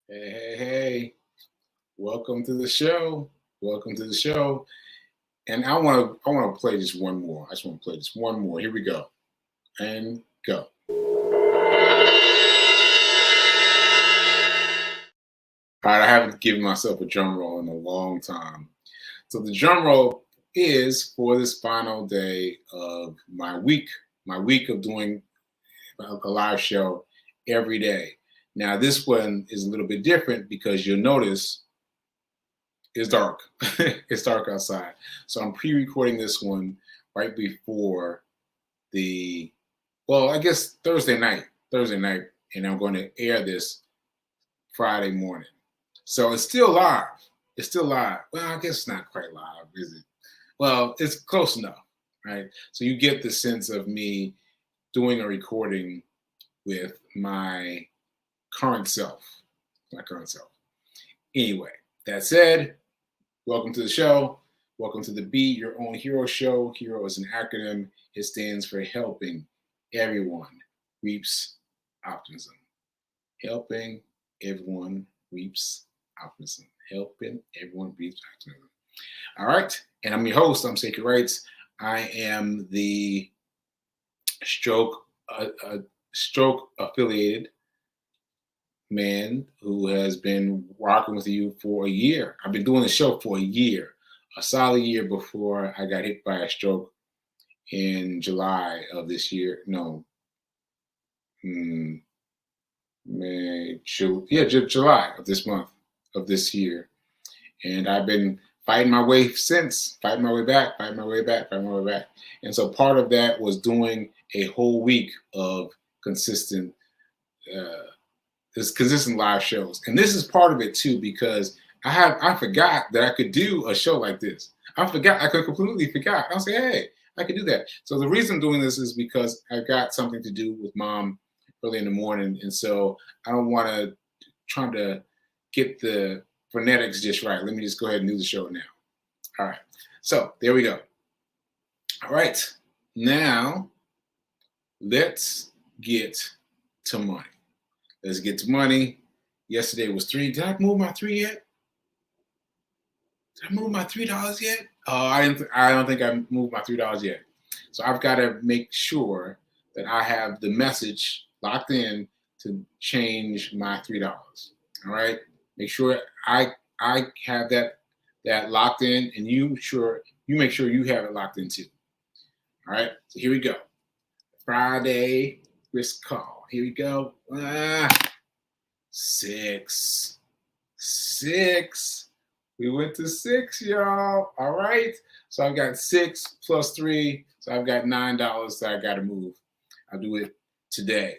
Hey. Welcome to the show. Welcome to the show. And I want to play just one more. I just want to play just one more. Here we go. And go. All right, I haven't given myself a drum roll in a long time. So the drum roll is for this final day of my week of doing a live show every day. Now this one is a little bit different because you'll notice it's dark. It's dark outside. So I'm pre-recording this one right before the I guess Thursday night, and I'm going to air this Friday morning. So it's still live. It's still live. Well, I guess it's not quite live, is it? Well, it's close enough, right? So you get the sense of me doing a recording with my current self. Anyway, that said, welcome to the show. Welcome to the Be Your Own Hero show. Hero is an acronym. It stands for helping everyone reaps optimism. Helping everyone reaps optimism. Helping everyone reaps optimism. All right. And I'm your host. I'm Sacred Rights. I am the stroke affiliated man who has been rocking with you for a year. I've been doing the show for a solid year before I got hit by a stroke in July of this year. No, July of this month of this year. And I've been fighting my way since, fighting my way back. And so part of that was doing a whole week of consistent live shows. And this is part of it too, because I forgot that I could do a show like this. I completely forgot. I'll say, hey, I could do that. So the reason I'm doing this is because I've got something to do with mom early in the morning. And so I don't want to try to get the phonetics just right. Let me just go ahead and do the show now. All right. So there we go. All right. Now let's get to money. Let's get to money. Yesterday was 3. Did I move my 3 yet? Did I move my $3 yet? Oh, I don't think I moved my $3 yet. So I've got to make sure that I have the message locked in to change my $3. All right. Make sure I have that locked in, and you make sure you have it locked in too. All right. So here we go. Friday risk call. Here we go. 6. We went to 6, y'all. All right. So I've got 6 plus 3. So I've got $9 that I got to move. I'll do it today.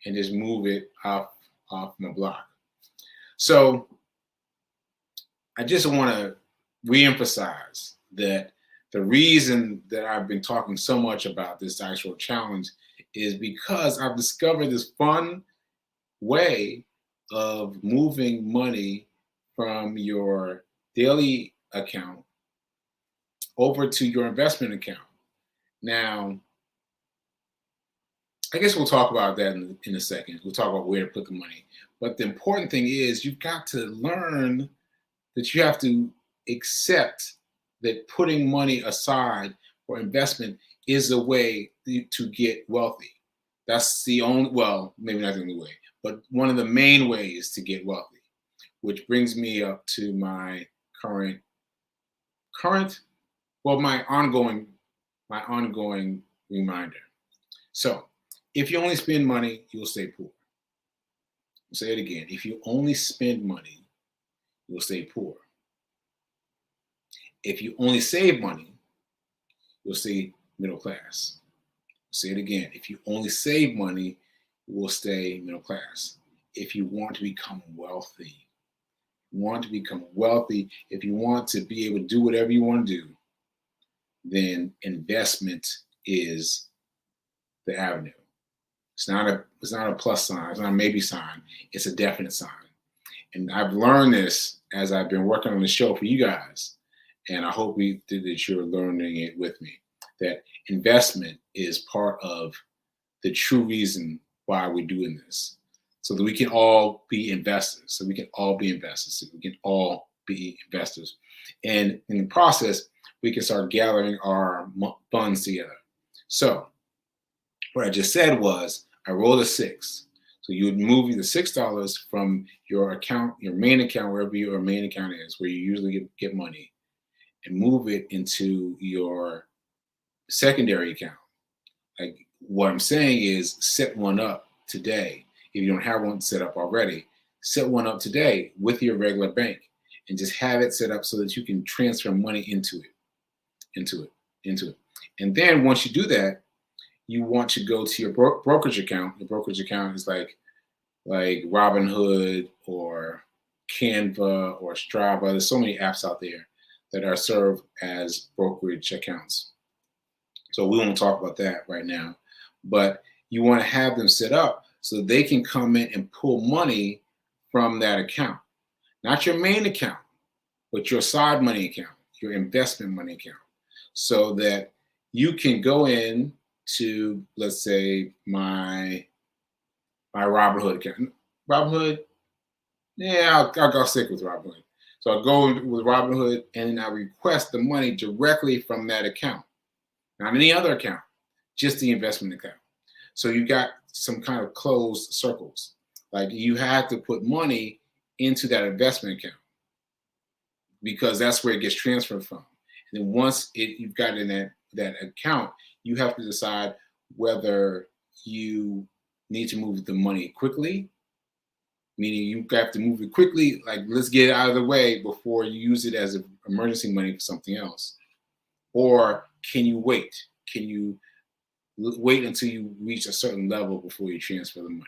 And just move it off my block. So I just want to reemphasize that the reason that I've been talking so much about this actual challenge is because I've discovered this fun way of moving money from your daily account over to your investment account. Now, I guess we'll talk about that in a second. We'll talk about where to put the money. But the important thing is you've got to learn that you have to accept that putting money aside for investment is a way to get wealthy. That's the only, well, maybe not the only way, but one of the main ways to get wealthy, which brings me up to my my ongoing reminder. So if you only spend money, you'll stay poor. I'll say it again. If you only spend money, you'll stay poor. If you only save money, you'll stay middle class. I'll say it again. If you only save money, you will stay middle class. If you want to become wealthy, if you want to be able to do whatever you want to do, then investment is the avenue. It's not a plus sign. It's not a maybe sign. It's a definite sign. And I've learned this as I've been working on the show for you guys. And I hope that you're learning it with me. That investment is part of the true reason why we're doing this. so that we can all be investors. So we can all be investors. So we can all be investors. And in the process, we can start gathering our funds together. So what I just said was I rolled a 6. So you would move the $6 from your account, your main account, wherever your main account is, where you usually get money, and move it into your secondary account. Like what I'm saying is set one up today. If you don't have one set up already, set one up today with your regular bank and just have it set up so that you can transfer money into it. And then once you do that, you want to go to your brokerage account. The brokerage account is like Robinhood or Canva or Strava. There's so many apps out there that are served as brokerage accounts. So we won't talk about that right now, but you want to have them set up so they can come in and pull money from that account, not your main account, but your side money account, your investment money account, so that you can go in to, let's say, my Robinhood account. Robinhood, yeah, I'll stick with Robinhood. So I'll go with Robinhood and I request the money directly from that account, not any other account, just the investment account. So you got some kind of closed circles. Like you have to put money into that investment account because that's where it gets transferred from. And then once you've got in that account, you have to decide whether you need to move the money quickly, meaning you have to move it quickly, like let's get it out of the way before you use it as emergency money for something else. Or can you wait? Can you wait until you reach a certain level before you transfer the money,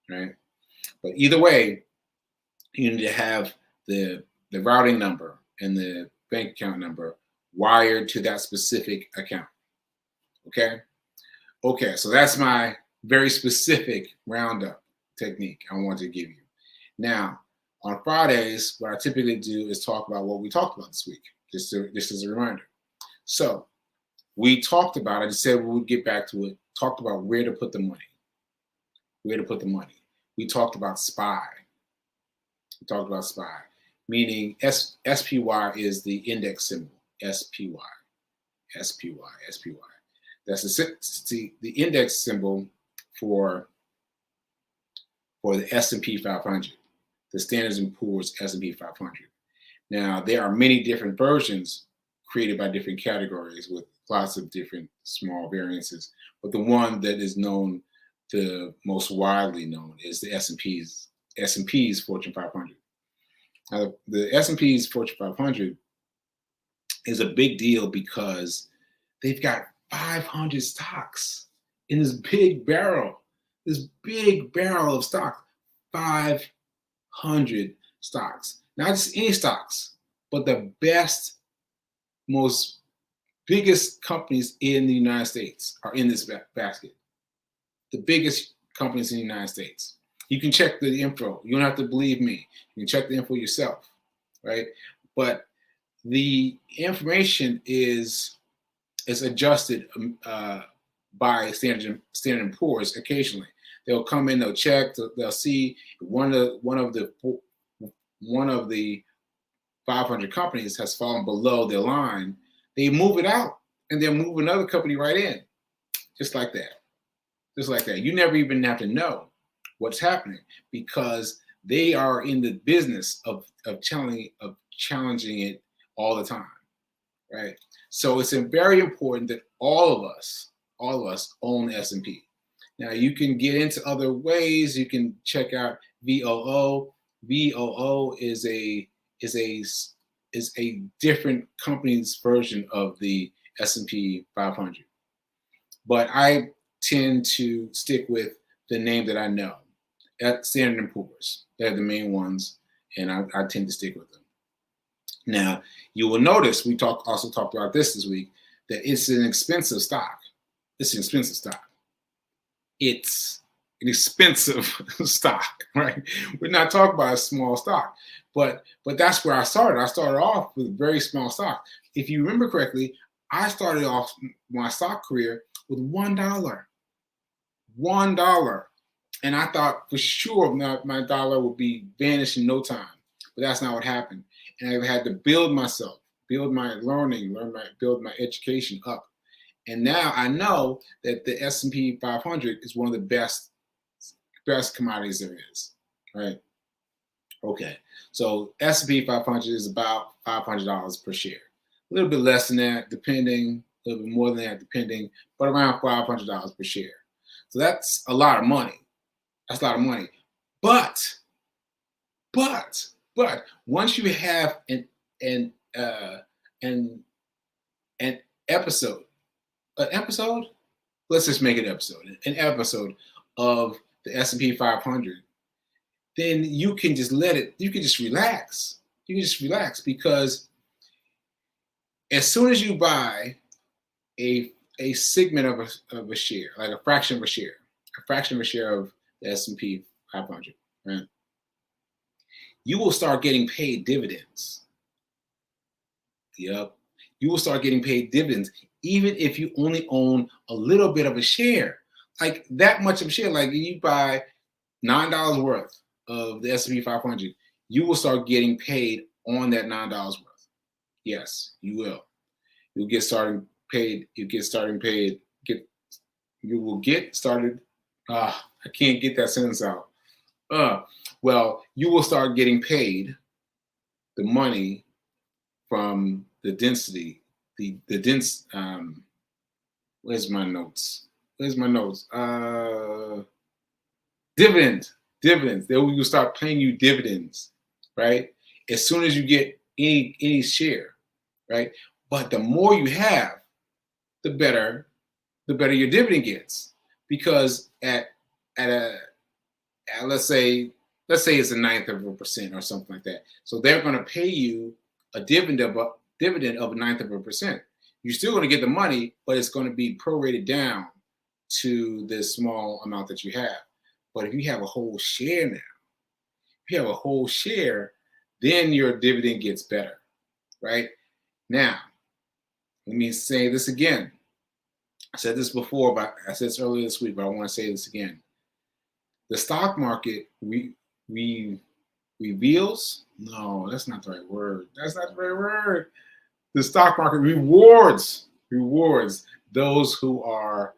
right? But either way, you need to have the routing number and the bank account number wired to that specific account. Okay, so that's my very specific roundup technique I want to give you. Now, on Fridays, what I typically do is talk about what we talked about this week, just as a reminder. So we talked about, I just said we would get back to it, talked about where to put the money. We talked about SPY. Meaning SPY is the index symbol, SPY. That's the index symbol for the S&P 500, the Standard & Poor's S&P 500. Now, there are many different versions created by different categories with lots of different small variances, but the one that is known, the most widely known, is the S&P's Fortune 500. Now, the S&P's Fortune 500 is a big deal because they've got 500 stocks in this big barrel of stock, 500 stocks. Not just any stocks, but the biggest companies in the United States are in this basket. The biggest companies in the United States. You can check the info. You don't have to believe me. You can check the info yourself, right? But the information is adjusted by Standard & Poor's occasionally. They'll come in, they'll check, they'll see one of the 500 companies has fallen below their line. They move it out and they'll move another company right in, just like that. You never even have to know what's happening because they are in the business of challenging it all the time, right? So it's very important that all of us own S&P. Now you can get into other ways. You can check out VOO. VOO is a different company's version of the S&P 500. But I tend to stick with the name that I know, at Standard & Poor's. They're the main ones, and I tend to stick with them. Now, you will notice we also talked about this week, that it's an expensive stock. It's an expensive stock. It's an expensive stock, right? We're not talking about a small stock, but that's where I started. I started off with a very small stock. If you remember correctly, I started off my stock career with $1. $1. And I thought for sure my dollar would be vanished in no time, but that's not what happened. And I had to build myself, build my learning, build my education up. And now I know that the S&P 500 is one of the best commodities there is, right? Okay, so S&P 500 is about $500 per share. A little bit less than that, depending. A little bit more than that, depending. But around $500 per share. So that's a lot of money. That's a lot of money. But but once you have an uh, an an episode, an episode. Let's just make it an episode of the S&P 500. Then you can just let it. You can just relax. You can just relax because as soon as you buy a segment of a share, like a fraction of a share of the S&P 500, right? You will start getting paid dividends. Yep. You will start getting paid dividends, even if you only own a little bit of a share, like that much of a share. Like you buy $9 worth of the S&P 500, you will start getting paid on that $9 worth. Yes, you will. You'll get started paid. You get starting paid. You will get started. I can't get that sentence out. Well, you will start getting paid the money from the density, the dense. Where's my notes? Where's my notes? Dividends. They will start paying you dividends, right? As soon as you get any share, right? But the more you have, the better your dividend gets, because at let's say it's a ninth of a percent or something like that. So they're going to pay you a dividend of a ninth of a percent. You're still going to get the money, but it's going to be prorated down to the small amount that you have. But if you have a whole share now, then your dividend gets better, right? Now, let me say this again. I said this before, but I said this earlier this week, but I want to say this again. The stock market reveals. No, that's not the right word. That's not the right word. The stock market rewards those who are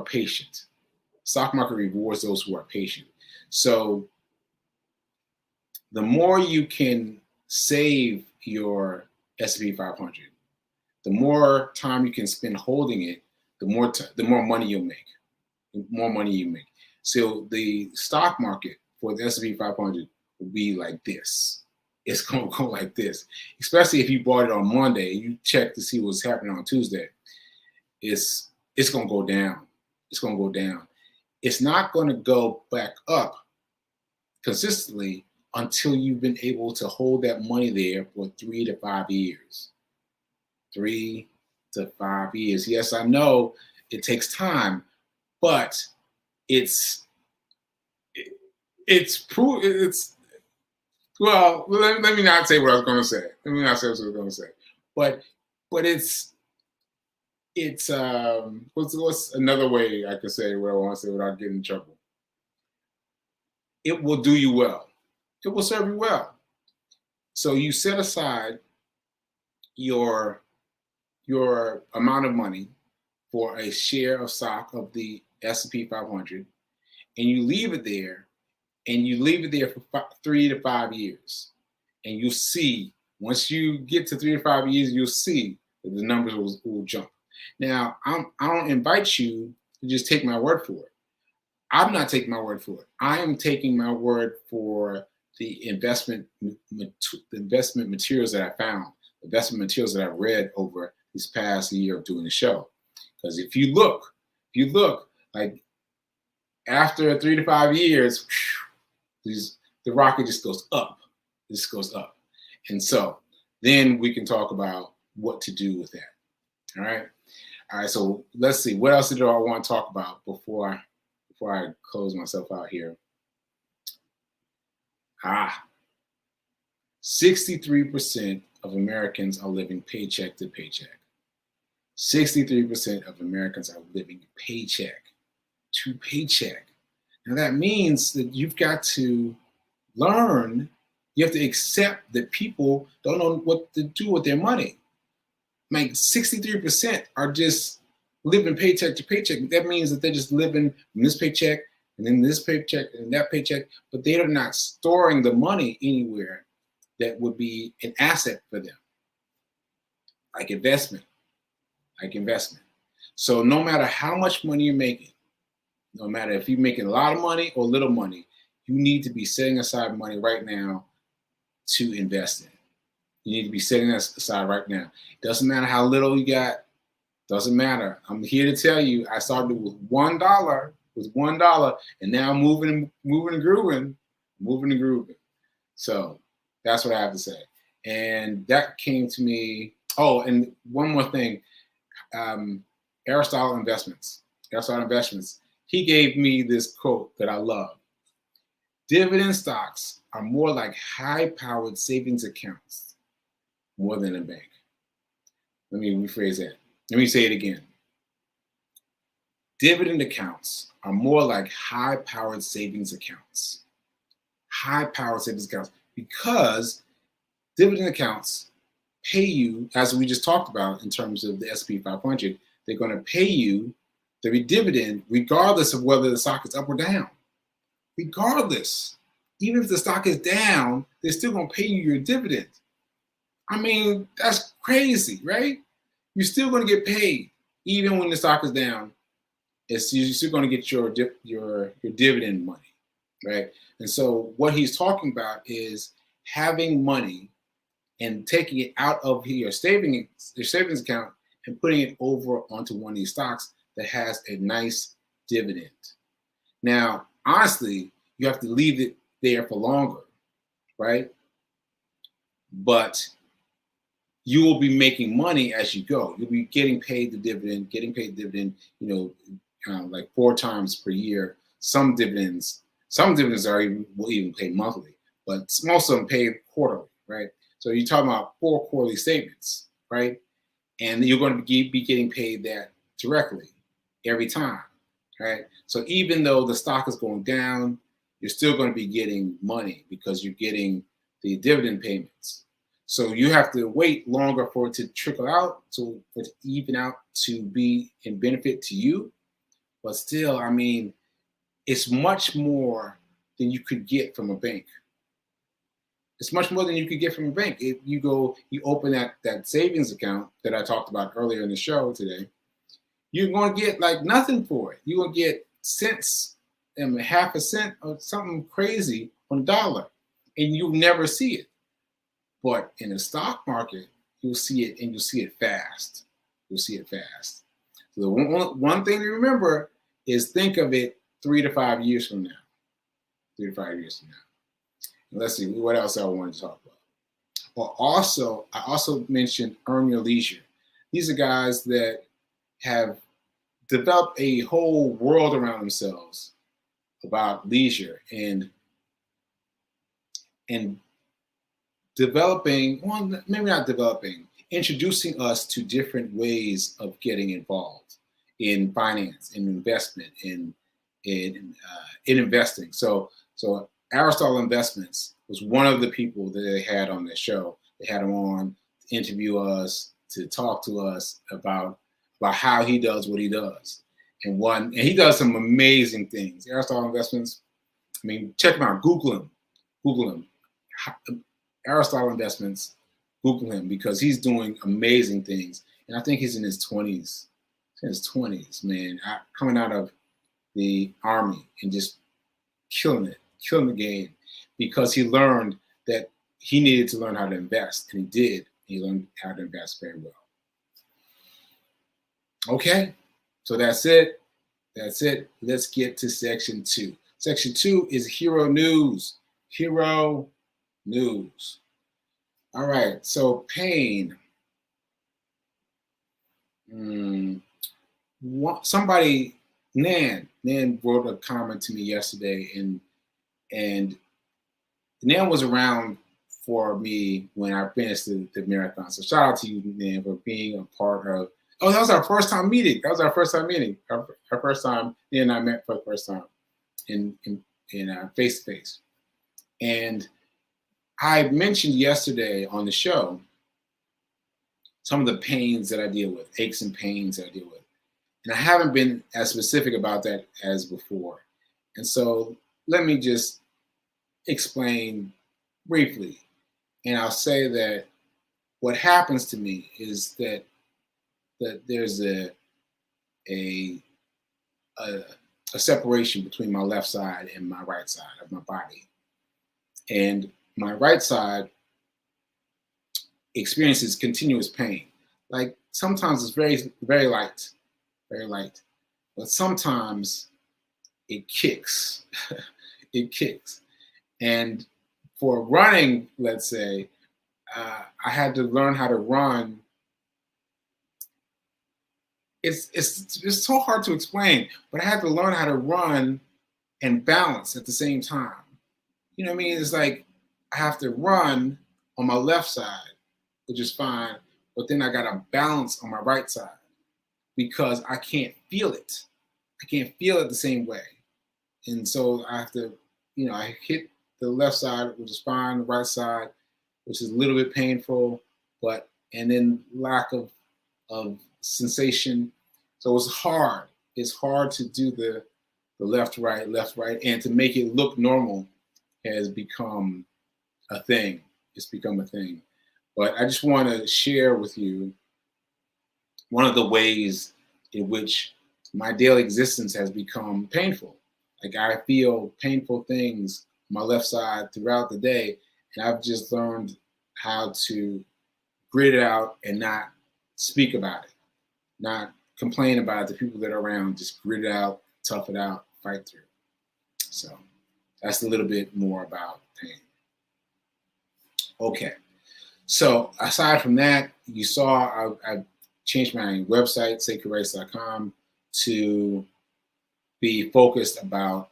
patient. Stock market rewards those who are patient. So the more you can save your S&P 500, the more time you can spend holding it, the more money you'll make. The more money you make. So the stock market for the S&P 500 will be like this. It's going to go like this, especially if you bought it on Monday and you check to see what's happening on Tuesday. It's going to go down. It's going to go down. It's not going to go back up consistently until you've been able to hold that money there for 3 to 5 years. 3 to 5 years. Yes, I know it takes time, but it's well, let me not say what I was going to say. Let me not say what I was going to say. But it's what's another way I can say what I want to say without getting in trouble? It will do you well. It will serve you well. So you set aside your amount of money for a share of stock of the S&P 500, and you leave it there, for 3 to 5 years, and you'll see, once you get to 3 to 5 years, you'll see that the numbers will jump. Now, I don't invite you to just take my word for it. I'm not taking my word for it. I am taking my word for the investment materials that I found, investment materials that I've read over this past year of doing the show. Because if you look, like after 3 to 5 years, the rocket just goes up. This goes up. And so then we can talk about what to do with that. All right. All right. So let's see. What else do I want to talk about before I close myself out here? 63% of Americans are living paycheck to paycheck. 63% of Americans are living paycheck to paycheck. Now that means that you've got to learn, you have to accept that people don't know what to do with their money. Like 63% are just living paycheck to paycheck. That means that they're just living from this paycheck and then this paycheck and that paycheck, but they are not storing the money anywhere that would be an asset for them, like investment, like investment. So no matter how much money you're making, no matter if you're making a lot of money or little money, you need to be setting aside money right now to invest in. You need to be setting that aside right now. Doesn't matter how little you got. Doesn't matter. I'm here to tell you, I started with $1, and now I'm moving and grooving. So that's what I have to say. And that came to me. Oh, and one more thing. Aristotle Investments. He gave me this quote that I love. Dividend stocks are more like high-powered savings accounts more than a bank. Let me rephrase that. Let me say it again. Dividend accounts are more like high-powered savings accounts. High-powered savings accounts, because dividend accounts pay you, as we just talked about in terms of the S&P 500, they're going to pay you the dividend regardless of whether the stock is up or down. Regardless, even if the stock is down, they're still going to pay you your dividend. I mean, that's crazy, right? You're still going to get paid even when the stock is down. You're still going to get your dividend money, right? And so what he's talking about is having money and taking it out of your savings account and putting it over onto one of these stocks that has a nice dividend. Now, honestly, you have to leave it there for longer, right? But you will be making money as you go. You'll be getting paid the dividend, like 4 times per year. Some dividends will even pay monthly, but most of them pay quarterly, right? So you're talking about 4 quarterly statements, right? And you're going to be getting paid that directly every time, right? So even though the stock is going down, you're still going to be getting money because you're getting the dividend payments. So you have to wait longer for it to trickle out, for it to even out to be in benefit to you. But still, I mean, it's much more than you could get from a bank. It's much more than you could get from a bank. If you open that savings account that I talked about earlier in the show today, you're going to get like nothing for it. You're going to get cents and half a cent or something crazy on a dollar, and you'll never see it. But in the stock market, you'll see it, and you'll see it fast. You'll see it fast. So the one thing to remember is think of it 3 to 5 years from now. 3 to 5 years from now. And let's see, what else I wanted to talk about. Well, I also mentioned Earn Your Leisure. These are guys that have developed a whole world around themselves about leisure and introducing us to different ways of getting involved in finance, in investment, in investing. So Aristotle Investments was one of the people that they had on their show. They had him on to interview us, to talk to us about how he does what he does. And he does some amazing things. Aristotle Investments, I mean, check him out. Google him. Aristotle Investments, Google him, because he's doing amazing things. And I think he's in his 20s. Man, coming out of the Army and just killing the game, because he learned that he needed to learn how to invest, and he did. He learned how to invest very well. Okay, so that's it. Let's get to section 2. Section 2 is Hero News. Hero News. All right, so pain. Somebody, Nan wrote a comment to me yesterday, and Nan was around for me when I finished the marathon. So shout out to you, Nan, for being a part of Oh, that was our first time meeting. That was our first time meeting. Our first time he and I met for the first time in face to face. And I mentioned yesterday on the show some of the pains that I deal with, aches and pains that I deal with. And I haven't been as specific about that as before. And so let me just explain briefly. And I'll say that what happens to me is that there's a separation between my left side and my right side of my body. And my right side experiences continuous pain. Like sometimes it's very, very light, but sometimes it kicks. It kicks. And for running, let's say, I had to learn how to run. It's so hard to explain, but I had to learn how to run and balance at the same time. You know what I mean? It's like I have to run on my left side, which is fine, but then I got to balance on my right side because I can't feel it. I can't feel it the same way. And so I have to, I hit the left side, which is fine, the right side, which is a little bit painful, and then lack of sensation. So it's hard. It's hard to do the left, right, and to make it look normal has become a thing. It's become a thing. But I just want to share with you one of the ways in which my daily existence has become painful. Like I feel painful things on my left side throughout the day, and I've just learned how to grit it out and not speak about it, not complain about it to people that are around, just grit it out, tough it out, fight through. So that's a little bit more about pain. Okay. So aside from that, you saw I changed my website, sacredrights.com, to be focused about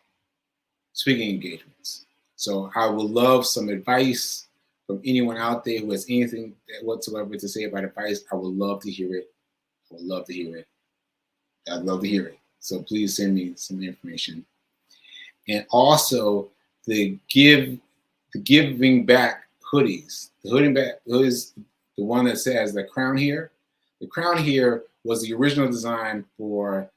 speaking engagements. So I would love some advice from anyone out there who has anything whatsoever to say about advice. I would love to hear it. I would love to hear it. I'd love to hear it. So please send me some information. And also the giving back hoodies. The hoodie is the one that says the crown here. The crown here was the original design for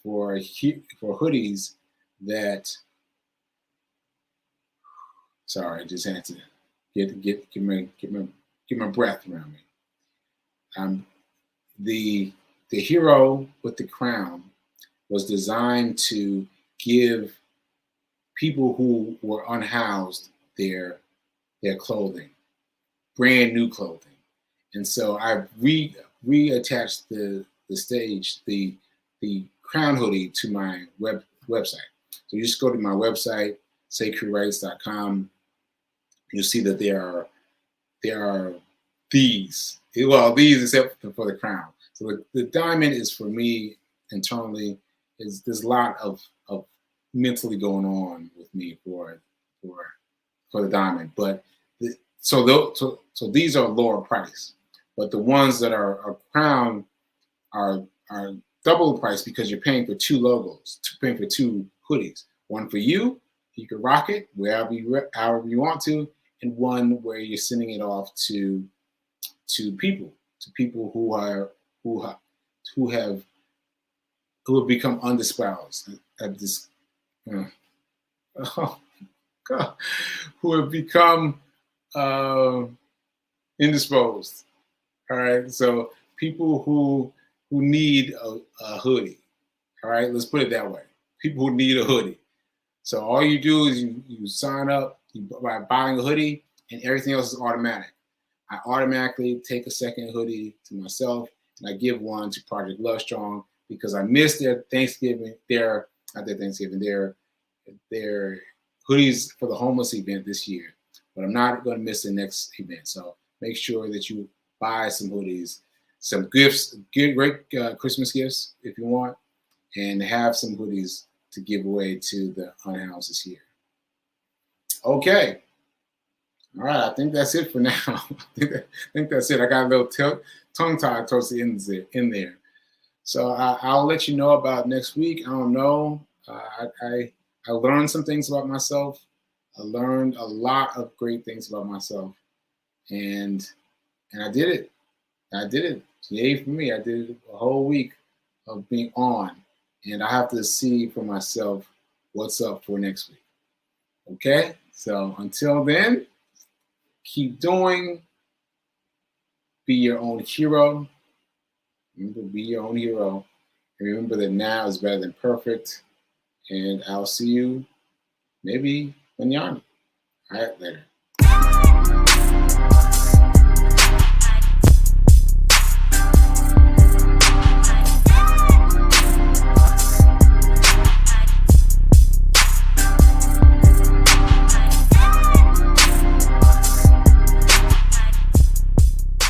hoodies that. Sorry, I just had to get my breath around me. The hero with the crown was designed to give people who were unhoused their clothing, brand new clothing. And so I reattached the crown hoodie to my website. So you just go to my website, sacredrights.com. You'll see that there are these except for the crown. So the diamond is for me internally. There's a lot of mentally going on with me for the diamond, but so these are lower price, but the ones that are crown are double the price because you're paying for two logos, paying for two hoodies, one for you can rock it however you want to, and one where you're sending it off to people who have become undisposed at this who have become indisposed. All right, so people who need a hoodie. All right, let's put it that way. People who need a hoodie. So all you do is you sign up by buying a hoodie, and everything else is automatic. I automatically take a second hoodie to myself, and I give one to Project Love Strong because I missed their Thanksgiving, their hoodies for the homeless event this year. But I'm not going to miss the next event. So make sure that you buy some hoodies, some gifts, great Christmas gifts if you want, and have some hoodies to give away to the unhoused this year. Okay. All right, I think that's it for now. I think that's it. I got a little tongue tied towards the end there. So I'll let you know about next week. I don't know. I learned some things about myself. I learned a lot of great things about myself, and I did it. I did it. Yay for me. I did a whole week of being on, and I have to see for myself what's up for next week. Okay? So until then, keep doing. Be your own hero. Remember, be your own hero. And remember that now is better than perfect. And I'll see you maybe manana. All right, later.